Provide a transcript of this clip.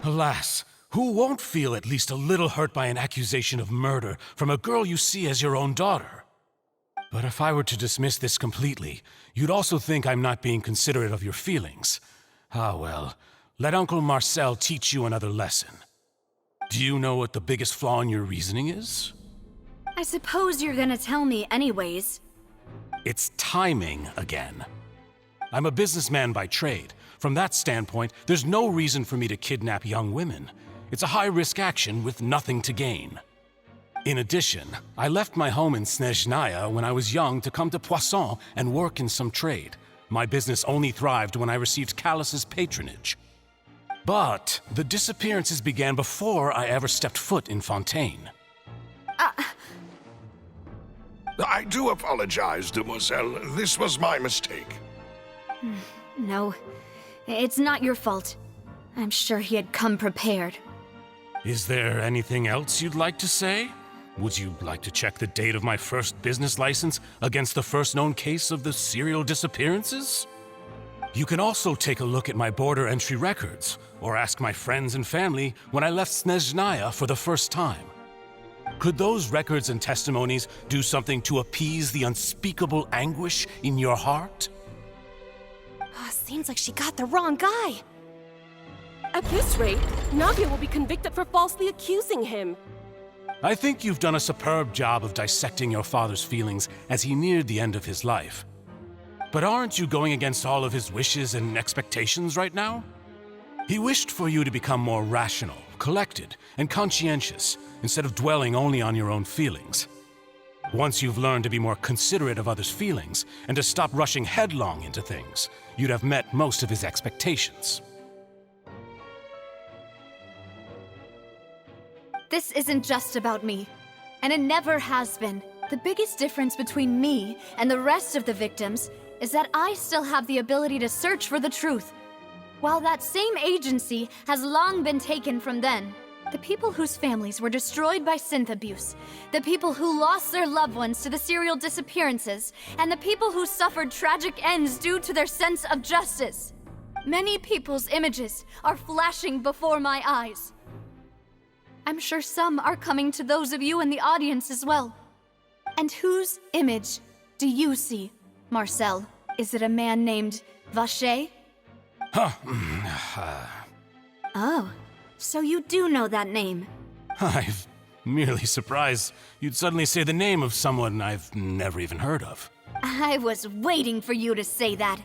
Alas, who won't feel at least a little hurt by an accusation of murder from a girl you see as your own daughter? But if I were to dismiss this completely, you'd also think I'm not being considerate of your feelings. Ah well, let Uncle Marcel teach you another lesson. Do you know what the biggest flaw in your reasoning is? I suppose you're gonna tell me anyways. It's timing again. I'm a businessman by trade. From that standpoint, there's no reason for me to kidnap young women. It's a high-risk action with nothing to gain. In addition, I left my home in Snezhnaya when I was young to come to Poisson and work in some trade. My business only thrived when I received Callus's patronage. But the disappearances began before I ever stepped foot in Fontaine. I do apologize, demoiselle. This was my mistake. No, it's not your fault. I'm sure he had come prepared. Is there anything else you'd like to say? Would you like to check the date of my first business license against the first known case of the serial disappearances? You can also take a look at my border entry records, or ask my friends and family when I left Snezhnaya for the first time. Could those records and testimonies do something to appease the unspeakable anguish in your heart? Seems like she got the wrong guy. At this rate, Navia will be convicted for falsely accusing him. I think you've done a superb job of dissecting your father's feelings as he neared the end of his life. But aren't you going against all of his wishes and expectations right now? He wished for you to become more rational, collected, and conscientious, instead of dwelling only on your own feelings. Once you've learned to be more considerate of others' feelings, and to stop rushing headlong into things, you'd have met most of his expectations. This isn't just about me, and it never has been. The biggest difference between me and the rest of the victims is that I still have the ability to search for the truth, while that same agency has long been taken from them. The people whose families were destroyed by synth abuse, the people who lost their loved ones to the serial disappearances, and the people who suffered tragic ends due to their sense of justice. Many people's images are flashing before my eyes. I'm sure some are coming to those of you in the audience as well. And whose image do you see, Marcel? Is it a man named Vacher? Oh, so you do know that name. I'm merely surprised you'd suddenly say the name of someone I've never even heard of. I was waiting for you to say that.